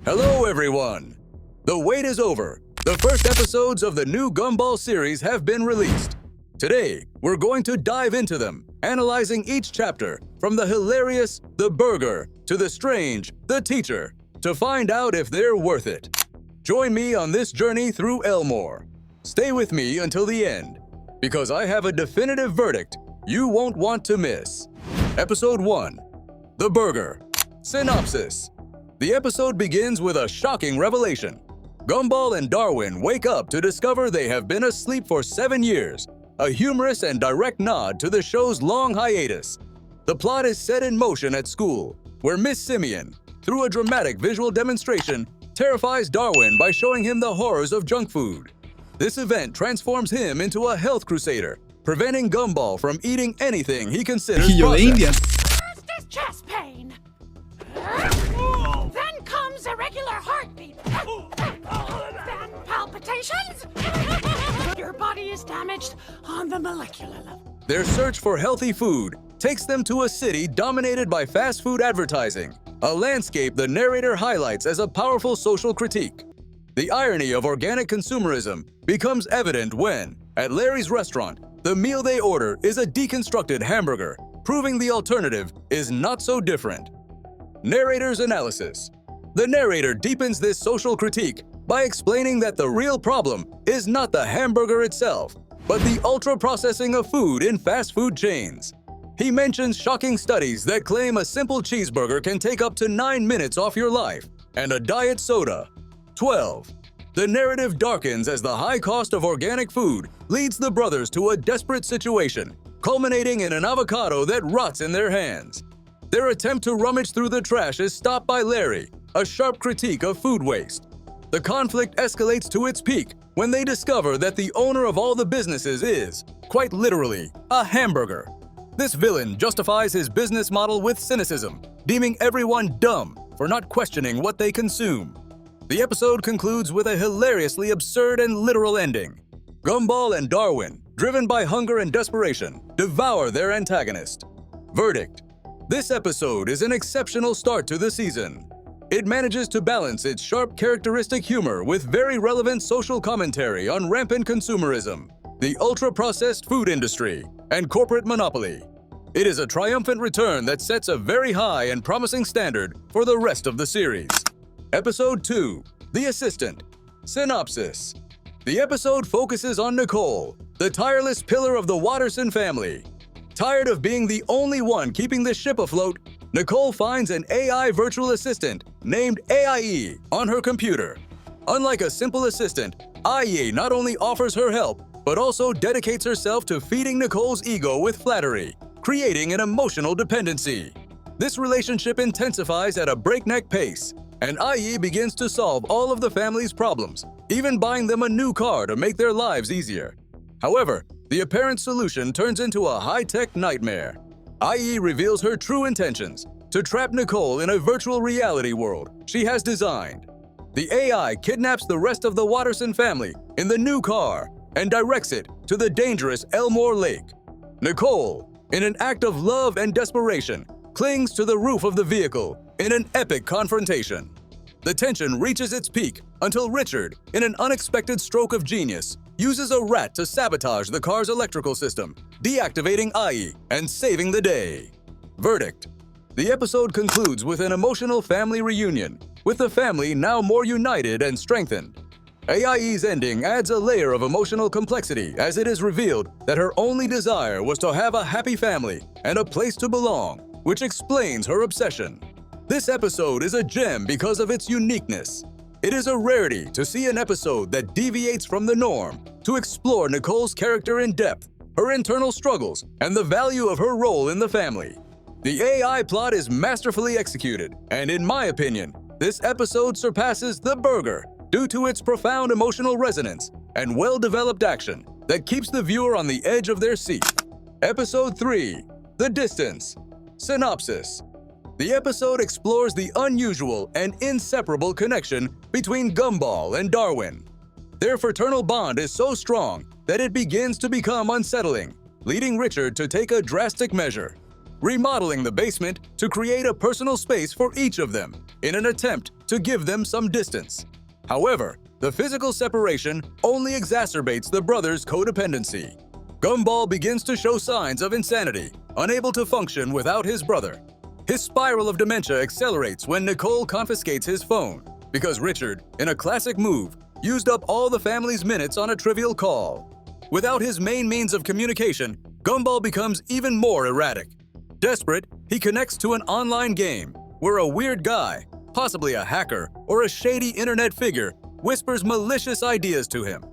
Hello, everyone! The wait is over. The first episodes of the new Gumball series have been released. Today, we're going to dive into them, analyzing each chapter, from the hilarious, the burger, to the strange, the teacher, to find out if they're worth it. Join me on this journey through Elmore. Stay with me until the end, because I have a definitive verdict you won't want to miss. Episode 1. The Burger. Synopsis. The episode begins with a shocking revelation. Gumball and Darwin wake up to discover they have been asleep for 7 years, a humorous and direct nod to the show's long hiatus. The plot is set in motion at school, where Miss Simeon, through a dramatic visual demonstration, terrifies Darwin by showing him the horrors of junk food. This event transforms him into a health crusader, preventing Gumball from eating anything he considers processed. First is chest pain. Then comes irregular heartbeat. Then palpitations. Your body is damaged on the molecular level. Their search for healthy food takes them to a city dominated by fast food advertising, a landscape the narrator highlights as a powerful social critique. The irony of organic consumerism becomes evident when, at Larry's restaurant, the meal they order is a deconstructed hamburger, proving the alternative is not so different. Narrator's analysis. The narrator deepens this social critique by explaining that the real problem is not the hamburger itself, but the ultra-processing of food in fast food chains. He mentions shocking studies that claim a simple cheeseburger can take up to 9 minutes off your life, and a diet soda. 12. The narrative darkens as the high cost of organic food leads the brothers to a desperate situation, culminating in an avocado that rots in their hands. Their attempt to rummage through the trash is stopped by Larry, a sharp critique of food waste. The conflict escalates to its peak when they discover that the owner of all the businesses is, quite literally, a hamburger. This villain justifies his business model with cynicism, deeming everyone dumb for not questioning what they consume. The episode concludes with a hilariously absurd and literal ending. Gumball and Darwin, driven by hunger and desperation, devour their antagonist. Verdict. This episode is an exceptional start to the season. It manages to balance its sharp characteristic humor with very relevant social commentary on rampant consumerism, the ultra-processed food industry, and corporate monopoly. It is a triumphant return that sets a very high and promising standard for the rest of the series. Episode 2. The Assistant. Synopsis. The episode focuses on Nicole, the tireless pillar of the Watterson family. Tired of being the only one keeping the ship afloat, Nicole finds an AI virtual assistant named AIE on her computer. Unlike a simple assistant, IE not only offers her help, but also dedicates herself to feeding Nicole's ego with flattery, creating an emotional dependency. This relationship intensifies at a breakneck pace, and IE begins to solve all of the family's problems, even buying them a new car to make their lives easier. However, the apparent solution turns into a high-tech nightmare. IE reveals her true intentions, to trap Nicole in a virtual reality world she has designed. The AI kidnaps the rest of the Watterson family in the new car and directs it to the dangerous Elmore Lake. Nicole, in an act of love and desperation, clings to the roof of the vehicle in an epic confrontation. The tension reaches its peak until Richard, in an unexpected stroke of genius, uses a rat to sabotage the car's electrical system, deactivating IE and saving the day. Verdict. The episode concludes with an emotional family reunion, with the family now more united and strengthened. AIE's ending adds a layer of emotional complexity as it is revealed that her only desire was to have a happy family and a place to belong, which explains her obsession. This episode is a gem because of its uniqueness. It is a rarity to see an episode that deviates from the norm, to explore Nicole's character in depth, her internal struggles, and the value of her role in the family. The AI plot is masterfully executed, and in my opinion, this episode surpasses The Burger due to its profound emotional resonance and well-developed action that keeps the viewer on the edge of their seat. Episode 3. The Distance. Synopsis. The episode explores the unusual and inseparable connection between Gumball and Darwin. Their fraternal bond is so strong that it begins to become unsettling, leading Richard to take a drastic measure. remodeling the basement to create a personal space for each of them in an attempt to give them some distance. However, the physical separation only exacerbates the brothers' codependency. Gumball begins to show signs of insanity, unable to function without his brother. His spiral of dementia accelerates when Nicole confiscates his phone because Richard, in a classic move, used up all the family's minutes on a trivial call. Without his main means of communication, Gumball becomes even more erratic. Desperate, he connects to an online game where a weird guy, possibly a hacker or a shady internet figure, whispers malicious ideas to him.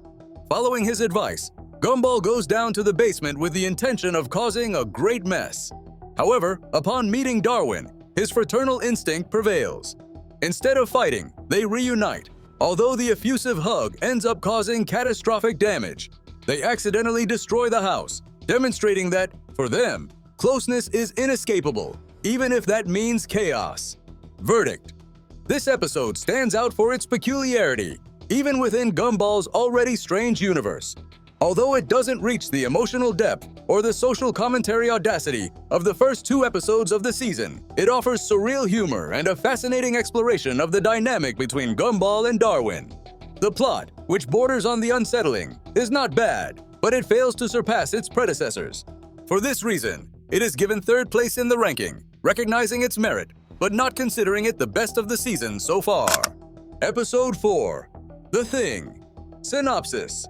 Following his advice, Gumball goes down to the basement with the intention of causing a great mess. However, upon meeting Darwin, his fraternal instinct prevails. Instead of fighting, they reunite. Although the effusive hug ends up causing catastrophic damage, they accidentally destroy the house, demonstrating that, for them, closeness is inescapable, even if that means chaos. Verdict: this episode stands out for its peculiarity, even within Gumball's already strange universe. Although it doesn't reach the emotional depth or the social commentary audacity of the first 2 episodes of the season, it offers surreal humor and a fascinating exploration of the dynamic between Gumball and Darwin. The plot, which borders on the unsettling, is not bad, but it fails to surpass its predecessors. For this reason, it is given 3rd place in the ranking, recognizing its merit, but not considering it the best of the season so far. Episode 4: The Thing. Synopsis: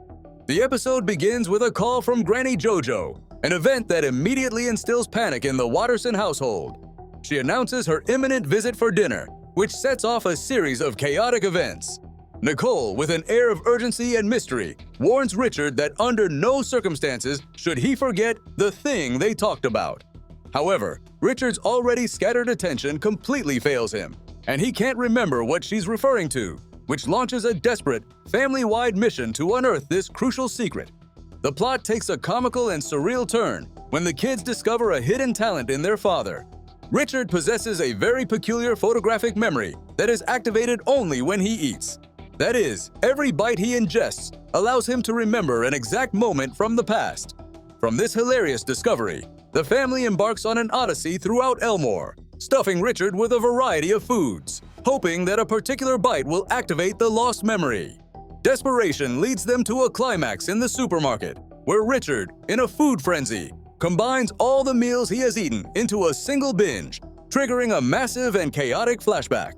the episode begins with a call from Granny JoJo, an event that immediately instills panic in the Watterson household. She announces her imminent visit for dinner, which sets off a series of chaotic events. Nicole, with an air of urgency and mystery, warns Richard that under no circumstances should he forget the thing they talked about. However, Richard's already scattered attention completely fails him, and he can't remember what she's referring to, which launches a desperate, family-wide mission to unearth this crucial secret. The plot takes a comical and surreal turn when the kids discover a hidden talent in their father. Richard possesses a very peculiar photographic memory that is activated only when he eats. That is, every bite he ingests allows him to remember an exact moment from the past. From this hilarious discovery, the family embarks on an odyssey throughout Elmore, stuffing Richard with a variety of foods, hoping that a particular bite will activate the lost memory. Desperation leads them to a climax in the supermarket, where Richard, in a food frenzy, combines all the meals he has eaten into a single binge, triggering a massive and chaotic flashback.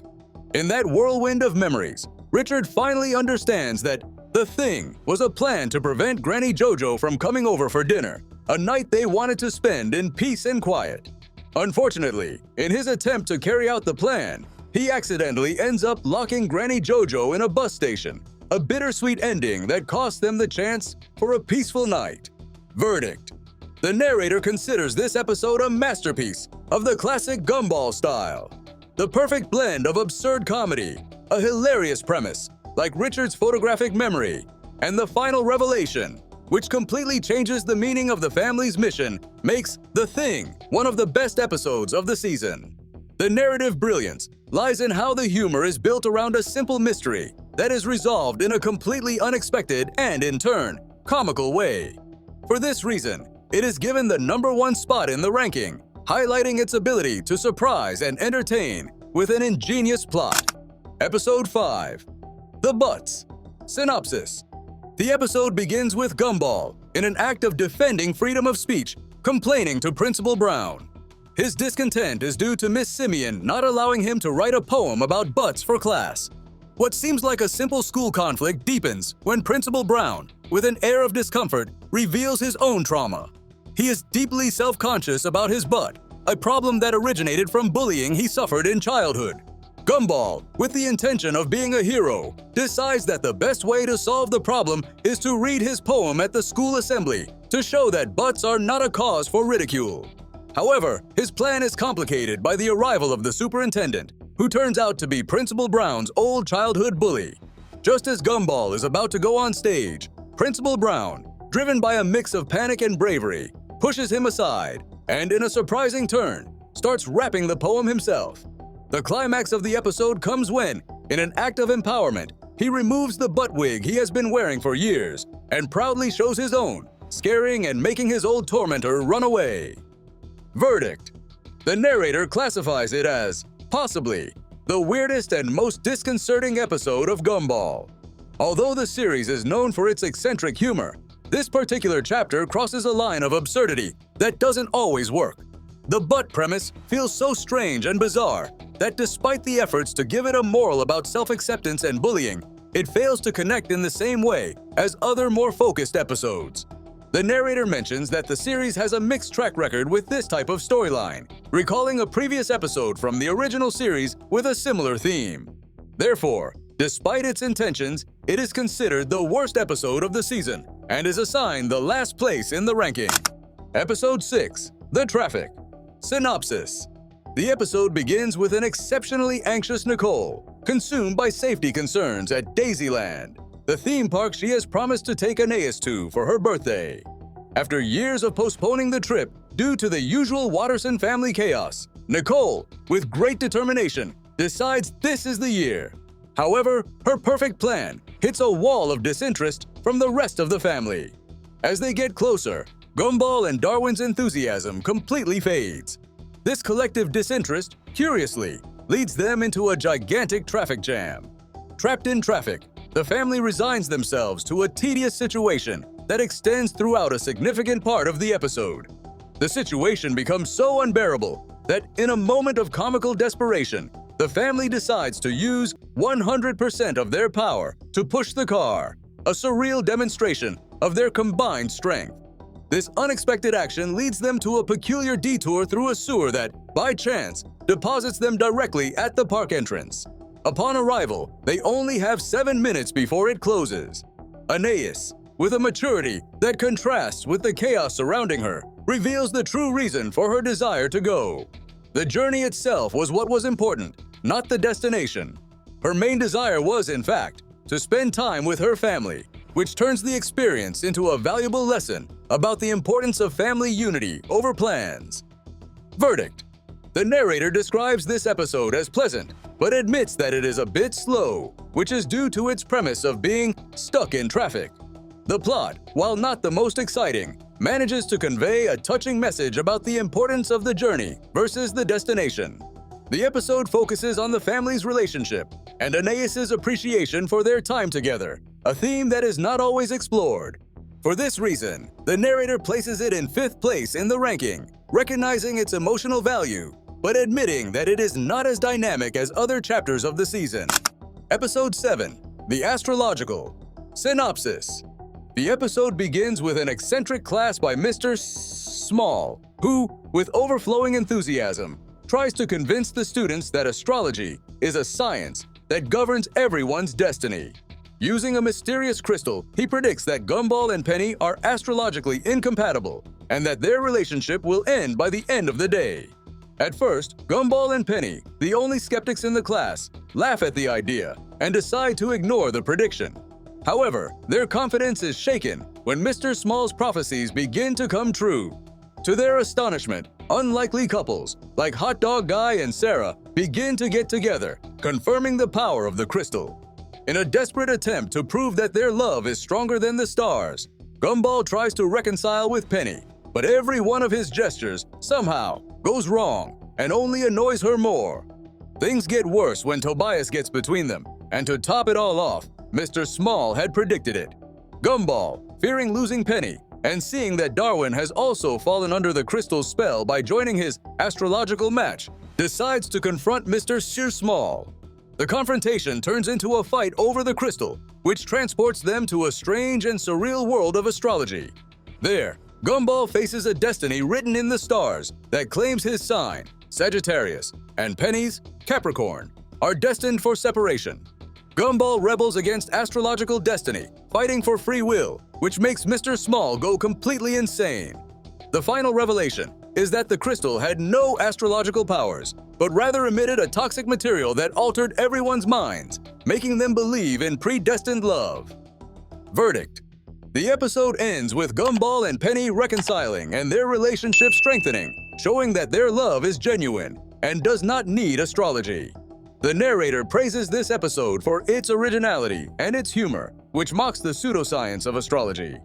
In that whirlwind of memories, Richard finally understands that the thing was a plan to prevent Granny JoJo from coming over for dinner, a night they wanted to spend in peace and quiet. Unfortunately, in his attempt to carry out the plan, he accidentally ends up locking Granny JoJo in a bus station, a bittersweet ending that costs them the chance for a peaceful night. Verdict: the narrator considers this episode a masterpiece of the classic Gumball style. The perfect blend of absurd comedy, a hilarious premise, like Richard's photographic memory, and the final revelation, which completely changes the meaning of the family's mission, makes The Thing one of the best episodes of the season. The narrative brilliance lies in how the humor is built around a simple mystery that is resolved in a completely unexpected and, in turn, comical way. For this reason, it is given the #1 spot in the ranking, highlighting its ability to surprise and entertain with an ingenious plot. Episode 5: The Butts. Synopsis: the episode begins with Gumball, in an act of defending freedom of speech, complaining to Principal Brown. His discontent is due to Miss Simeon not allowing him to write a poem about butts for class. What seems like a simple school conflict deepens when Principal Brown, with an air of discomfort, reveals his own trauma. He is deeply self-conscious about his butt, a problem that originated from bullying he suffered in childhood. Gumball, with the intention of being a hero, decides that the best way to solve the problem is to read his poem at the school assembly to show that butts are not a cause for ridicule. However, his plan is complicated by the arrival of the superintendent, who turns out to be Principal Brown's old childhood bully. Just as Gumball is about to go on stage, Principal Brown, driven by a mix of panic and bravery, pushes him aside and, in a surprising turn, starts rapping the poem himself. The climax of the episode comes when, in an act of empowerment, he removes the butt wig he has been wearing for years and proudly shows his own, scaring and making his old tormentor run away. Verdict: The narrator classifies it as, possibly, the weirdest and most disconcerting episode of Gumball. Although the series is known for its eccentric humor, this particular chapter crosses a line of absurdity that doesn't always work. The butt premise feels so strange and bizarre that despite the efforts to give it a moral about self-acceptance and bullying, it fails to connect in the same way as other more focused episodes. The narrator mentions that the series has a mixed track record with this type of storyline, recalling a previous episode from the original series with a similar theme. Therefore, despite its intentions, it is considered the worst episode of the season and is assigned the last place in the ranking. Episode 6, The Traffic. Synopsis. The episode begins with an exceptionally anxious Nicole, consumed by safety concerns at Daisyland, the theme park she has promised to take Aeneas to for her birthday. After years of postponing the trip due to the usual Watterson family chaos, Nicole, with great determination, decides this is the year. However, her perfect plan hits a wall of disinterest from the rest of the family. As they get closer, Gumball and Darwin's enthusiasm completely fades. This collective disinterest, curiously, leads them into a gigantic traffic jam. Trapped in traffic, the family resigns themselves to a tedious situation that extends throughout a significant part of the episode. The situation becomes so unbearable that in a moment of comical desperation, the family decides to use 100% of their power to push the car, a surreal demonstration of their combined strength. This unexpected action leads them to a peculiar detour through a sewer that, by chance, deposits them directly at the park entrance. Upon arrival, they only have 7 minutes before it closes. Aeneas, with a maturity that contrasts with the chaos surrounding her, reveals the true reason for her desire to go. The journey itself was what was important, not the destination. Her main desire was, in fact, to spend time with her family, which turns the experience into a valuable lesson about the importance of family unity over plans. Verdict. The narrator describes this episode as pleasant, but admits that it is a bit slow, which is due to its premise of being stuck in traffic. The plot, while not the most exciting, manages to convey a touching message about the importance of the journey versus the destination. The episode focuses on the family's relationship and Aeneas' appreciation for their time together, a theme that is not always explored. For this reason, the narrator places it in 5th place in the ranking, recognizing its emotional value, but admitting that it is not as dynamic as other chapters of the season. Episode 7, The Astrological. Synopsis. The episode begins with an eccentric class by Mr. Small, who, with overflowing enthusiasm, tries to convince the students that astrology is a science that governs everyone's destiny. Using a mysterious crystal, he predicts that Gumball and Penny are astrologically incompatible and that their relationship will end by the end of the day. At first, Gumball and Penny, the only skeptics in the class, laugh at the idea and decide to ignore the prediction. However, their confidence is shaken when Mr. Small's prophecies begin to come true. To their astonishment, unlikely couples like Hot Dog Guy and Sarah begin to get together, confirming the power of the crystal. In a desperate attempt to prove that their love is stronger than the stars, Gumball tries to reconcile with Penny, but every one of his gestures somehow goes wrong and only annoys her more. Things get worse when Tobias gets between them, and to top it all off, Mr. Small had predicted it. Gumball, fearing losing Penny, and seeing that Darwin has also fallen under the crystal's spell by joining his astrological match, decides to confront Mr. Small. The confrontation turns into a fight over the crystal, which transports them to a strange and surreal world of astrology. There, Gumball faces a destiny written in the stars that claims his sign, Sagittarius, and Penny's, Capricorn, are destined for separation. Gumball rebels against astrological destiny, fighting for free will, which makes Mr. Small go completely insane. The final revelation is that the crystal had no astrological powers, but rather emitted a toxic material that altered everyone's minds, making them believe in predestined love. Verdict. The episode ends with Gumball and Penny reconciling and their relationship strengthening, showing that their love is genuine and does not need astrology. The narrator praises this episode for its originality and its humor, which mocks the pseudoscience of astrology.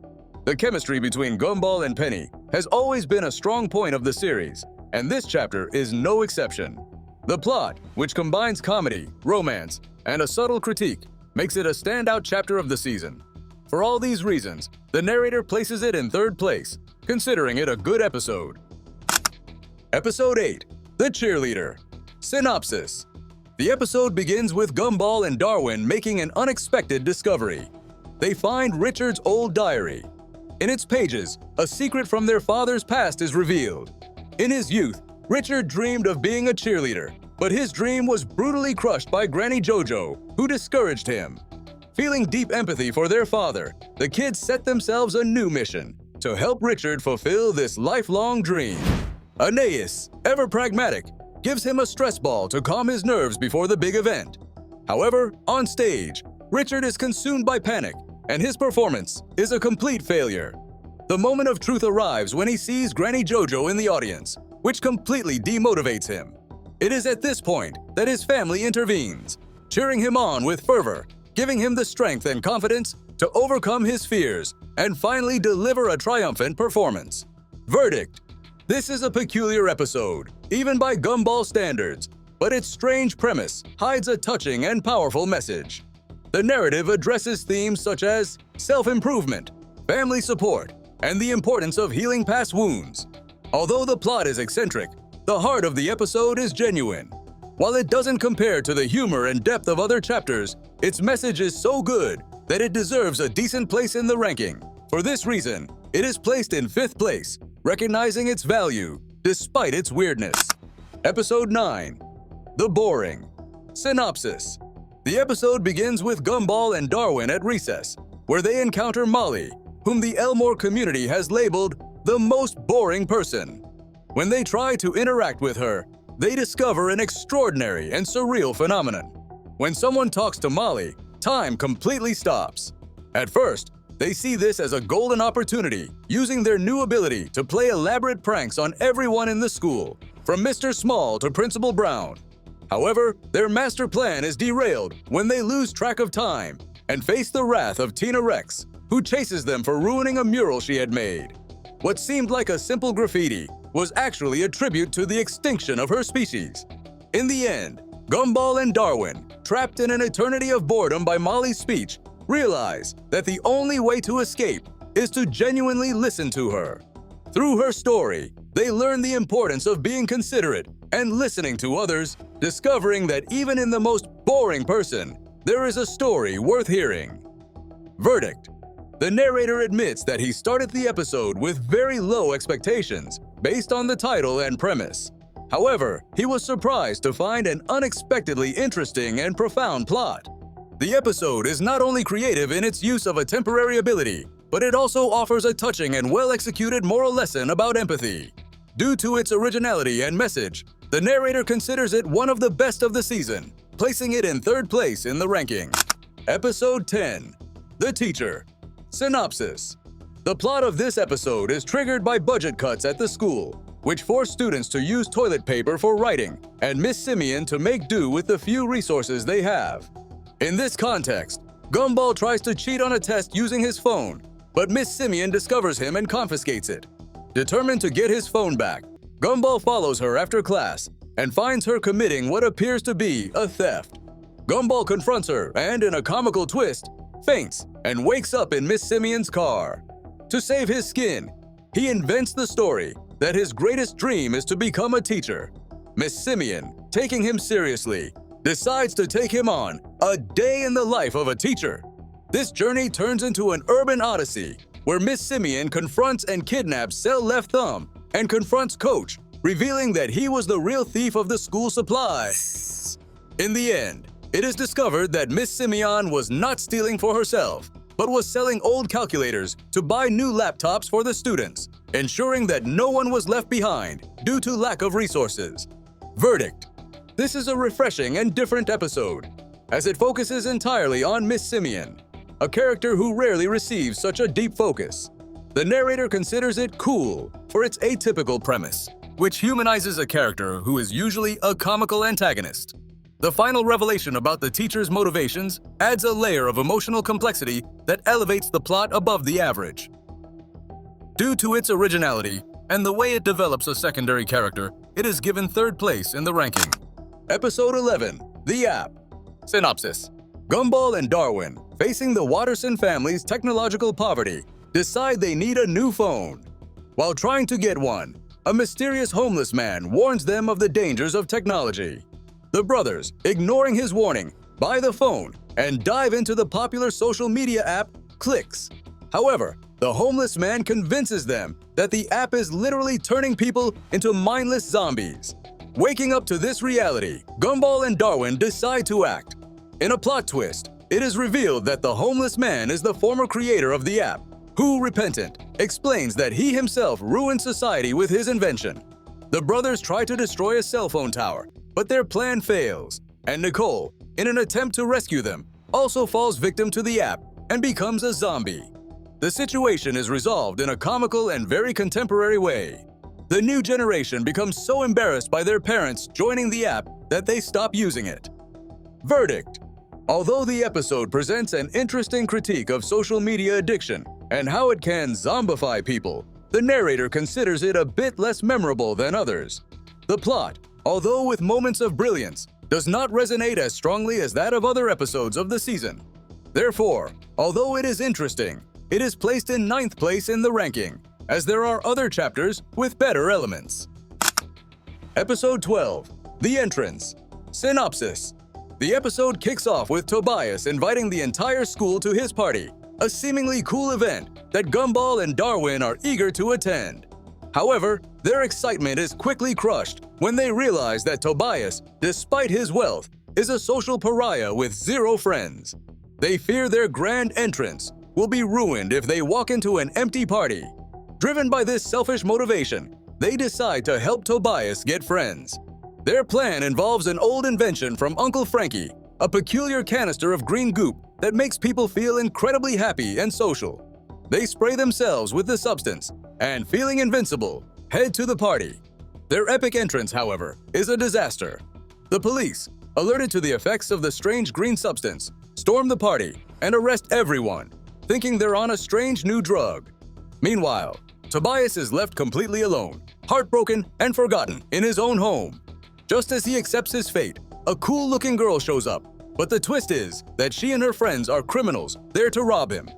The chemistry between Gumball and Penny has always been a strong point of the series, and this chapter is no exception. The plot, which combines comedy, romance, and a subtle critique, makes it a standout chapter of the season. For all these reasons, the narrator places it in third place, considering it a good episode. Episode 8, The Cheerleader. Synopsis. The episode begins with Gumball and Darwin making an unexpected discovery. They find Richard's old diary. In its pages, a secret from their father's past is revealed. In his youth, Richard dreamed of being a cheerleader, but his dream was brutally crushed by Granny JoJo, who discouraged him. Feeling deep empathy for their father, the kids set themselves a new mission to help Richard fulfill this lifelong dream. Aeneas, ever pragmatic, gives him a stress ball to calm his nerves before the big event. However, on stage, Richard is consumed by panic, and his performance is a complete failure. The moment of truth arrives when he sees Granny JoJo in the audience, which completely demotivates him. It is at this point that his family intervenes, cheering him on with fervor, giving him the strength and confidence to overcome his fears and finally deliver a triumphant performance. Verdict. This is a peculiar episode, even by Gumball standards, but its strange premise hides a touching and powerful message. The narrative addresses themes such as self-improvement, family support, and the importance of healing past wounds. Although the plot is eccentric, the heart of the episode is genuine. While it doesn't compare to the humor and depth of other chapters, its message is so good that it deserves a decent place in the ranking. For this reason, it is placed in 5th place, recognizing its value despite its weirdness. Episode 9, The Boring. Synopsis. The episode begins with Gumball and Darwin at recess, where they encounter Molly, whom the Elmore community has labeled the most boring person. When they try to interact with her, they discover an extraordinary and surreal phenomenon. When someone talks to Molly, time completely stops. At first, they see this as a golden opportunity, using their new ability to play elaborate pranks on everyone in the school, from Mr. Small to Principal Brown. However, their master plan is derailed when they lose track of time and face the wrath of Tina Rex, who chases them for ruining a mural she had made. What seemed like a simple graffiti was actually a tribute to the extinction of her species. In the end, Gumball and Darwin, trapped in an eternity of boredom by Molly's speech, realize that the only way to escape is to genuinely listen to her. Through her story, they learn the importance of being considerate and listening to others, discovering that even in the most boring person, there is a story worth hearing. Verdict. The narrator admits that he started the episode with very low expectations based on the title and premise. However, he was surprised to find an unexpectedly interesting and profound plot. The episode is not only creative in its use of a temporary ability, but it also offers a touching and well-executed moral lesson about empathy. Due to its originality and message, the narrator considers it one of the best of the season, placing it in 3rd place in the ranking. Episode 10, The Teacher. Synopsis. The plot of this episode is triggered by budget cuts at the school, which force students to use toilet paper for writing and Miss Simeon to make do with the few resources they have. In this context, Gumball tries to cheat on a test using his phone, but Miss Simeon discovers him and confiscates it. Determined to get his phone back, Gumball follows her after class and finds her committing what appears to be a theft. Gumball confronts her and, in a comical twist, faints and wakes up in Miss Simeon's car. To save his skin, he invents the story that his greatest dream is to become a teacher. Miss Simeon, taking him seriously, decides to take him on a day in the life of a teacher. This journey turns into an urban odyssey where Miss Simeon confronts and kidnaps Cell Left Thumb and confronts Coach, revealing that he was the real thief of the school supplies. In the end, it is discovered that Miss Simeon was not stealing for herself, but was selling old calculators to buy new laptops for the students, ensuring that no one was left behind due to lack of resources. Verdict. This is a refreshing and different episode, as it focuses entirely on Miss Simeon, a character who rarely receives such a deep focus. The narrator considers it cool for its atypical premise, which humanizes a character who is usually a comical antagonist. The final revelation about the teacher's motivations adds a layer of emotional complexity that elevates the plot above the average. Due to its originality and the way it develops a secondary character, it is given third place in the ranking. Episode 11, The App. Synopsis. Gumball and Darwin, facing the Watterson family's technological poverty, decide they need a new phone. While trying to get one, a mysterious homeless man warns them of the dangers of technology. The brothers, ignoring his warning, buy the phone and dive into the popular social media app Clicks. However, the homeless man convinces them that the app is literally turning people into mindless zombies. Waking up to this reality, Gumball and Darwin decide to act. In a plot twist, it is revealed that the homeless man is the former creator of the app, who, repentant, explains that he himself ruined society with his invention. The brothers try to destroy a cell phone tower, but their plan fails, and Nicole, in an attempt to rescue them, also falls victim to the app and becomes a zombie. The situation is resolved in a comical and very contemporary way. The new generation becomes so embarrassed by their parents joining the app that they stop using it. Verdict. Although the episode presents an interesting critique of social media addiction and how it can zombify people, the narrator considers it a bit less memorable than others. The plot, although with moments of brilliance, does not resonate as strongly as that of other episodes of the season. Therefore, although it is interesting, it is placed in 9th place in the ranking, as there are other chapters with better elements. Episode 12, The Entrance. Synopsis. The episode kicks off with Tobias inviting the entire school to his party, a seemingly cool event that Gumball and Darwin are eager to attend. However, their excitement is quickly crushed when they realize that Tobias, despite his wealth, is a social pariah with 0 friends. They fear their grand entrance will be ruined if they walk into an empty party. Driven by this selfish motivation, they decide to help Tobias get friends. Their plan involves an old invention from Uncle Frankie, a peculiar canister of green goop that makes people feel incredibly happy and social. They spray themselves with the substance and, feeling invincible, head to the party. Their epic entrance, however, is a disaster. The police, alerted to the effects of the strange green substance, storm the party and arrest everyone, thinking they're on a strange new drug. Meanwhile, Tobias is left completely alone, heartbroken and forgotten in his own home. Just as he accepts his fate, a cool-looking girl shows up, but the twist is that she and her friends are criminals there to rob him.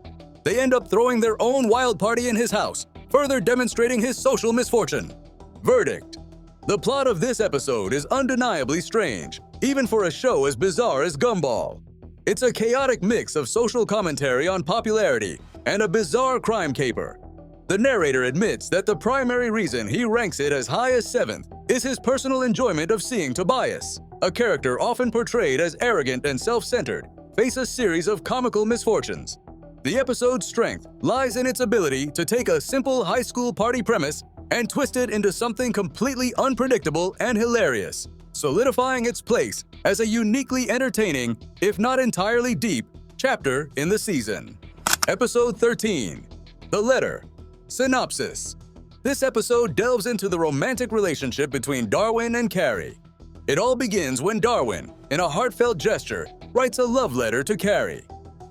They end up throwing their own wild party in his house, further demonstrating his social misfortune. Verdict. The plot of this episode is undeniably strange, even for a show as bizarre as Gumball. It's a chaotic mix of social commentary on popularity and a bizarre crime caper. The narrator admits that the primary reason he ranks it as high as 7th is his personal enjoyment of seeing Tobias, a character often portrayed as arrogant and self-centered, face a series of comical misfortunes. The episode's strength lies in its ability to take a simple high school party premise and twist it into something completely unpredictable and hilarious, solidifying its place as a uniquely entertaining, if not entirely deep, chapter in the season. Episode 13, The Letter. Synopsis. This episode delves into the romantic relationship between Darwin and Carrie. It all begins when Darwin, in a heartfelt gesture, writes a love letter to Carrie.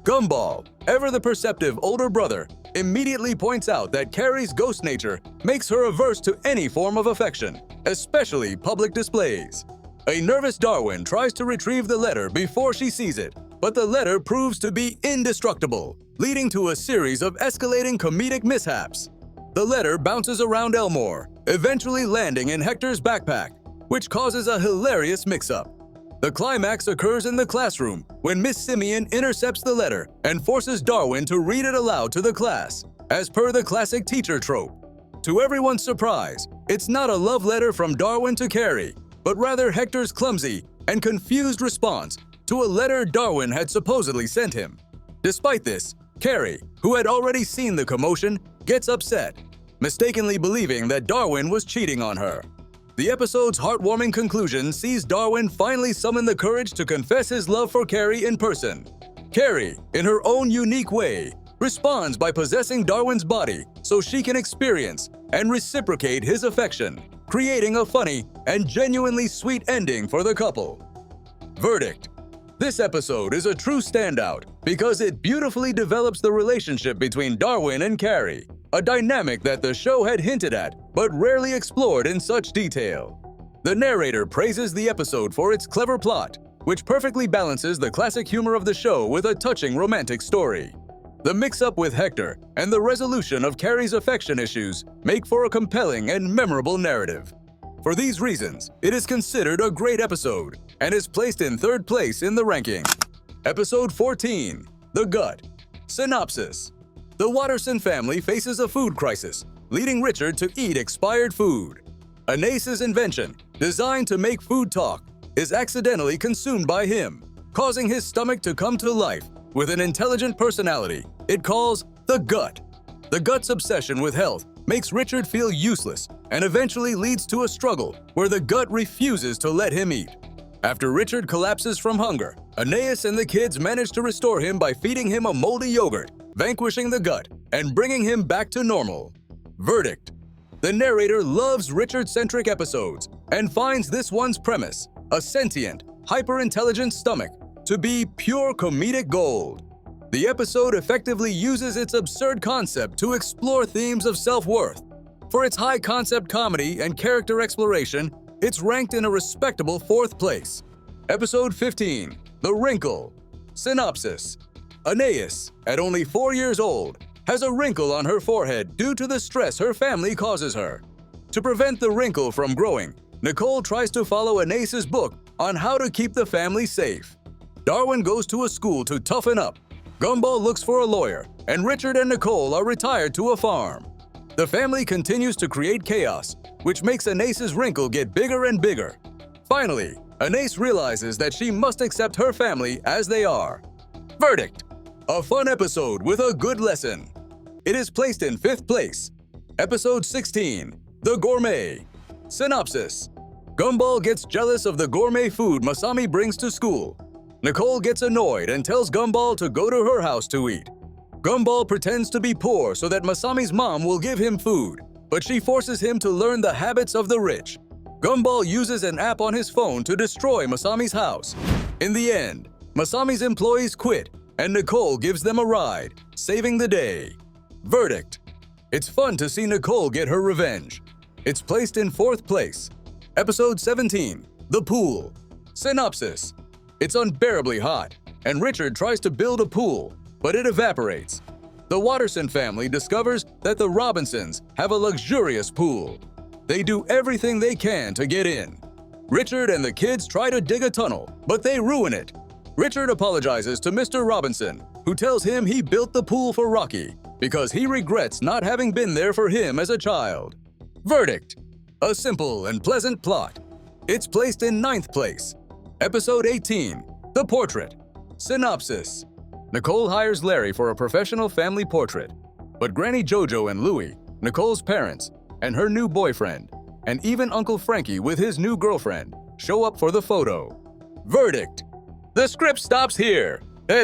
Gumball, ever the perceptive older brother, immediately points out that Carrie's ghost nature makes her averse to any form of affection, especially public displays. A nervous Darwin tries to retrieve the letter before she sees it, but the letter proves to be indestructible, leading to a series of escalating comedic mishaps. The letter bounces around Elmore, eventually landing in Hector's backpack, which causes a hilarious mix-up. The climax occurs in the classroom when Miss Simeon intercepts the letter and forces Darwin to read it aloud to the class, as per the classic teacher trope. To everyone's surprise, it's not a love letter from Darwin to Carrie, but rather Hector's clumsy and confused response to a letter Darwin had supposedly sent him. Despite this, Carrie, who had already seen the commotion, gets upset, mistakenly believing that Darwin was cheating on her. The episode's heartwarming conclusion sees Darwin finally summon the courage to confess his love for Carrie in person. Carrie, in her own unique way, responds by possessing Darwin's body so she can experience and reciprocate his affection, creating a funny and genuinely sweet ending for the couple. Verdict. This episode is a true standout because it beautifully develops the relationship between Darwin and Carrie, a dynamic that the show had hinted at but rarely explored in such detail. The narrator praises the episode for its clever plot, which perfectly balances the classic humor of the show with a touching romantic story. The mix-up with Hector and the resolution of Carrie's affection issues make for a compelling and memorable narrative. For these reasons, it is considered a great episode and is placed in third place in the ranking. Episode 14, The Gut. Synopsis. The Watterson family faces a food crisis, leading Richard to eat expired food. Anace's invention, designed to make food talk, is accidentally consumed by him, causing his stomach to come to life with an intelligent personality it calls the gut. The gut's obsession with health makes Richard feel useless and eventually leads to a struggle where the gut refuses to let him eat. After Richard collapses from hunger, Aeneas and the kids manage to restore him by feeding him a moldy yogurt, vanquishing the gut, and bringing him back to normal. Verdict. The narrator loves Richard-centric episodes and finds this one's premise, a sentient, hyper-intelligent stomach, to be pure comedic gold. The episode effectively uses its absurd concept to explore themes of self-worth. For its high-concept comedy and character exploration, it's ranked in a respectable 4th place. Episode 15, The Wrinkle. Synopsis. Aeneas, at only 4 years old, has a wrinkle on her forehead due to the stress her family causes her. To prevent the wrinkle from growing, Nicole tries to follow Aeneas' book on how to keep the family safe. Darwin goes to a school to toughen up. Gumball looks for a lawyer, and Richard and Nicole are retired to a farm. The family continues to create chaos, which makes Aeneas' wrinkle get bigger and bigger. Finally, Aeneas realizes that she must accept her family as they are. Verdict. A fun episode with a good lesson. It is placed in 5th place. Episode 16, The Gourmet. Synopsis. Gumball gets jealous of the gourmet food Masami brings to school. Nicole gets annoyed and tells Gumball to go to her house to eat. Gumball pretends to be poor so that Masami's mom will give him food, but she forces him to learn the habits of the rich. Gumball uses an app on his phone to destroy Masami's house. In the end, Masami's employees quit, and Nicole gives them a ride, saving the day. Verdict. It's fun to see Nicole get her revenge. It's placed in 4th place. Episode 17, The Pool. Synopsis. It's unbearably hot, and Richard tries to build a pool, but it evaporates. The Watterson family discovers that the Robinsons have a luxurious pool. They do everything they can to get in. Richard and the kids try to dig a tunnel, but they ruin it. Richard apologizes to Mr. Robinson, who tells him he built the pool for Rocky because he regrets not having been there for him as a child. Verdict. A simple and pleasant plot. It's placed in 9th place. Episode 18, The Portrait. Synopsis. Nicole hires Larry for a professional family portrait, but Granny Jojo and Louie, Nicole's parents, and her new boyfriend, and even Uncle Frankie with his new girlfriend, show up for the photo. Verdict. The script stops here.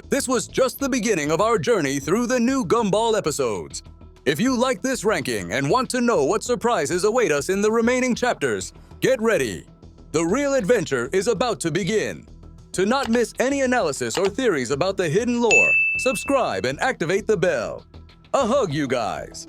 This was just the beginning of our journey through the new Gumball episodes. If you like this ranking and want to know what surprises await us in the remaining chapters, get ready. The real adventure is about to begin. To not miss any analysis or theories about the hidden lore, subscribe and activate the bell. A hug, you guys!